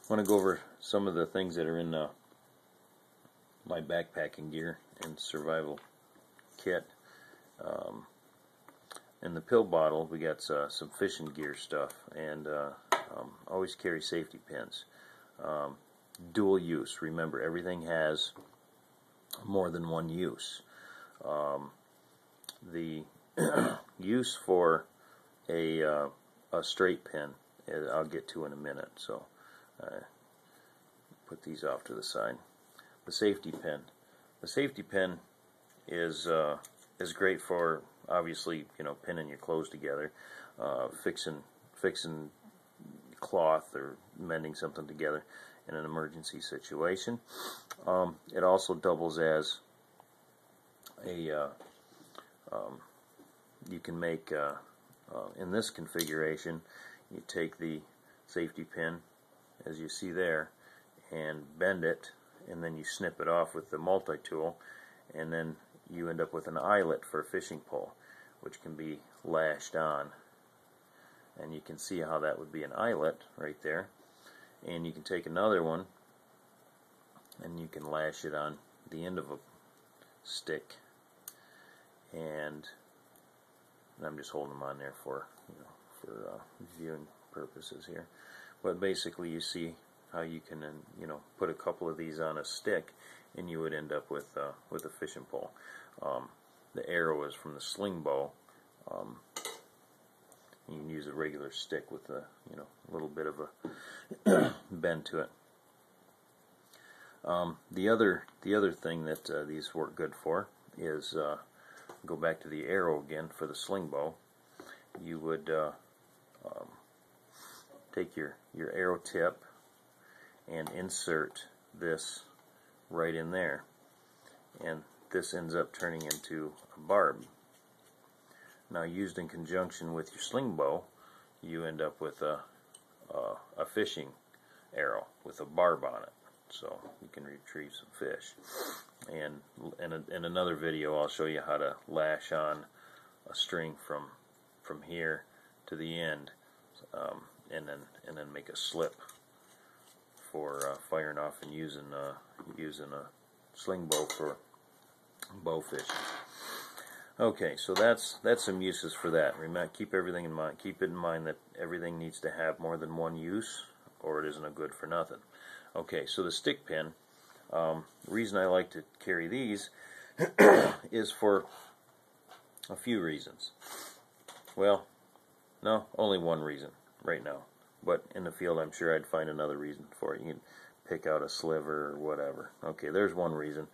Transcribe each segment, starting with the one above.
want to go over some of the things that are in my backpacking gear and survival kit. In the pill bottle, we got some fishing gear stuff, and always carry safety pins. Dual use. Remember, everything has more than one use. The use for a straight pin, I'll get to in a minute. So put these off to the side. The safety pin. The safety pin is great for, obviously, pinning your clothes together, fixing cloth or mending something together in an emergency situation. It also doubles as a you can make in this configuration, you take the safety pin, as you see there, and bend it, and then you snip it off with the multi-tool, and then you end up with an eyelet for a fishing pole, which can be lashed on. And you can see how that would be an eyelet right there. And you can take another one and you can lash it on the end of a stick, and I'm just holding them on there for viewing purposes here. But basically, you see how you can put a couple of these on a stick, and you would end up with a fishing pole. The arrow is from the sling bow. You can use a regular stick with a little bit of a bend to it. The other thing that these work good for is, go back to the arrow again for the sling bow. You would take your arrow tip and insert this right in there, and this ends up turning into a barb. Now, used in conjunction with your sling bow, you end up with a fishing arrow with a barb on it, so you can retrieve some fish. And in another video, I'll show you how to lash on a string from here to the end, and then make a slip for firing off and using a sling bow for bow fishing. Okay, so that's some uses for that. Remember, keep everything in mind. Keep it in mind that everything needs to have more than one use, or it isn't a good for nothing. Okay, so the stick pin. The reason I like to carry these is for a few reasons. Well, no, only one reason right now. But in the field, I'm sure I'd find another reason for it. You can pick out a sliver or whatever. Okay, there's one reason.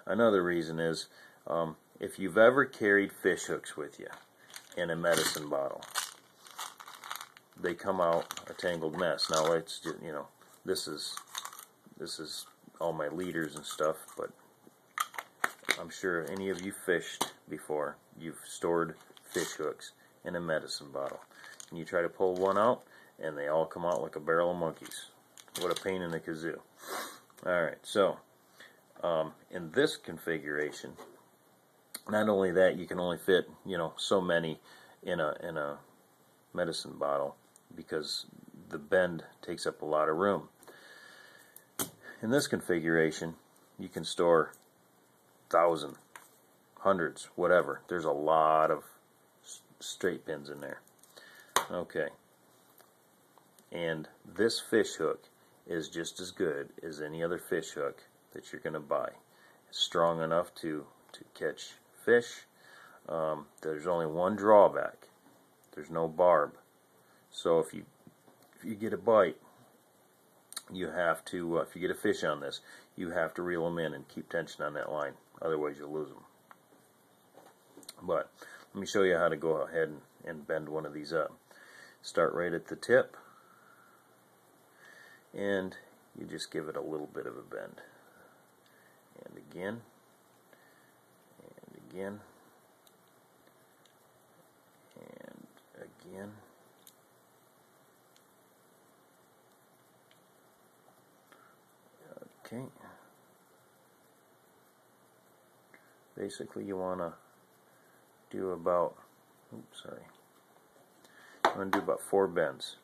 Another reason is, if you've ever carried fish hooks with you in a medicine bottle, they come out a tangled mess. Now, it's just, this is all my leaders and stuff, but I'm sure any of you fished before, you've stored fish hooks in a medicine bottle, and you try to pull one out, and they all come out like a barrel of monkeys. What a pain in the kazoo. Alright, so in this configuration, not only that, you can only fit so many in a medicine bottle, because the bend takes up a lot of room. In this configuration, you can store 1,000, hundreds, whatever. There's a lot of straight pins in there. Okay. And this fish hook is just as good as any other fish hook that you're going to buy. It's strong enough to catch fish. There's only one drawback. There's no barb. So if you get a bite, you have to, if you get a fish on this, you have to reel them in and keep tension on that line. Otherwise, you'll lose them. But let me show you how to go ahead and bend one of these up. Start right at the tip, and you just give it a little bit of a bend. And again, and again, and again. Okay. Basically, you want to do about, oops, sorry. You want to do about 4 bends.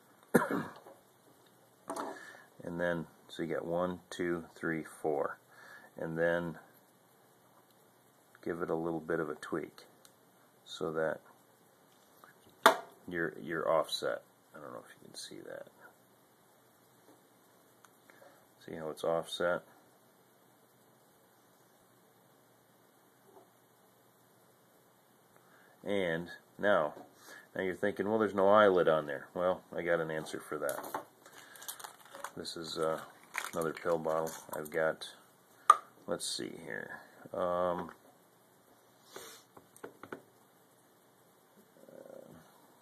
And and then so you got 1, 2, 3, 4, and then give it a little bit of a tweak so that you're offset. I don't know if you can see that. See how it's offset? And now you're thinking, well, there's no eyelet on there. Well, I got an answer for that. This is another pill bottle. I've got, let's see here.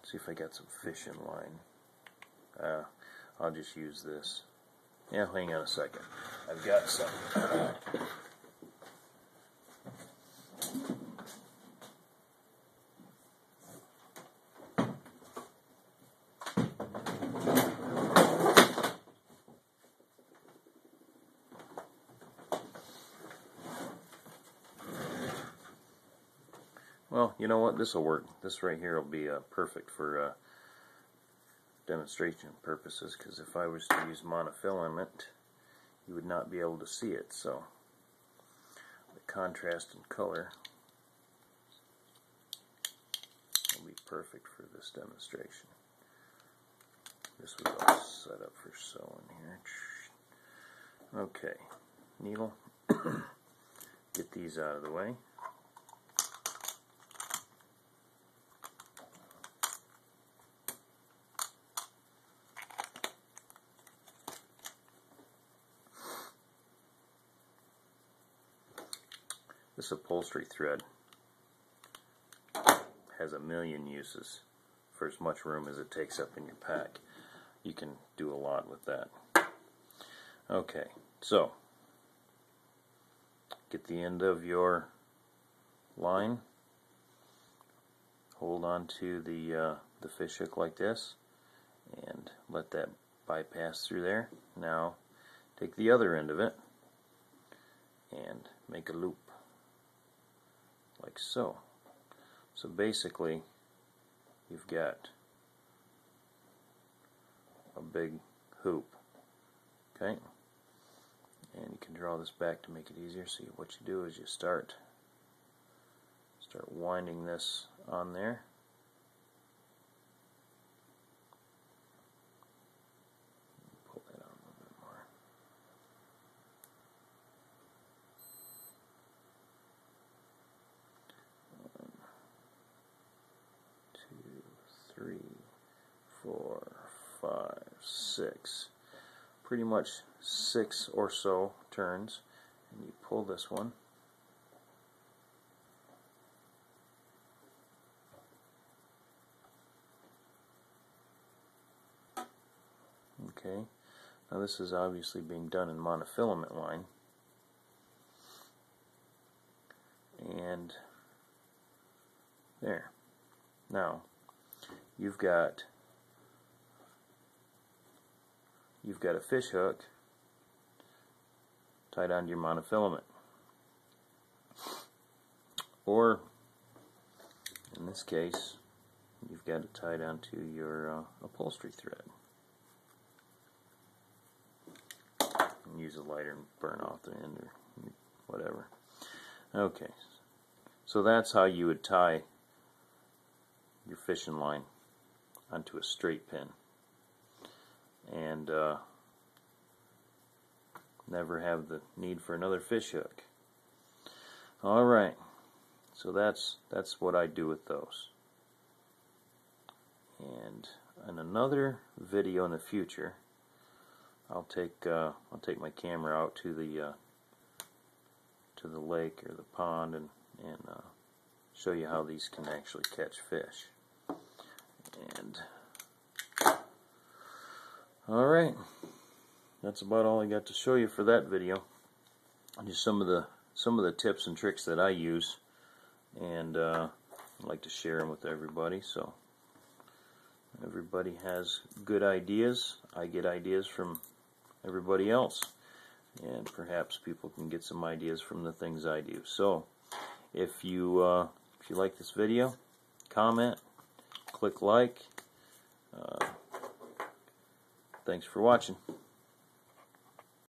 See if I got some fish in line. I'll just use this. Yeah, hang on a second. I've got some. Well, you know what? This will work. This right here will be perfect for demonstration purposes, because if I was to use monofilament, you would not be able to see it. So the contrast in color will be perfect for this demonstration. This was all set up for sewing here. Okay, needle. Get these out of the way. This upholstery thread has a million uses for as much room as it takes up in your pack. You can do a lot with that. Okay, so get the end of your line, hold on to the fish hook like this, and let that bypass through there. Now take the other end of it and make a loop like so. So basically you've got a big hoop, okay? And you can draw this back to make it easier. So what you do is you start winding this on there. Pull that out a little bit more. 1, 2, 3, 4, 5, 6. Pretty much 6 or so turns, and you pull this one. Okay, now this is obviously being done in monofilament line, and there. Now you've got a fish hook tied onto your monofilament, or in this case you've got it tied onto your upholstery thread. And use a lighter and burn off the end or whatever. Okay, so that's how you would tie your fishing line onto a straight pin, and never have the need for another fish hook. Alright, so that's what I do with those. And in another video in the future, I'll take my camera out to the lake or the pond and show you how these can actually catch fish. And alright, that's about all I got to show you for that video. Just some of the tips and tricks that I use, and I like to share them with everybody. So everybody has good ideas. I get ideas from everybody else, and perhaps people can get some ideas from the things I do. So if you like this video, comment, click like. Thanks for watching.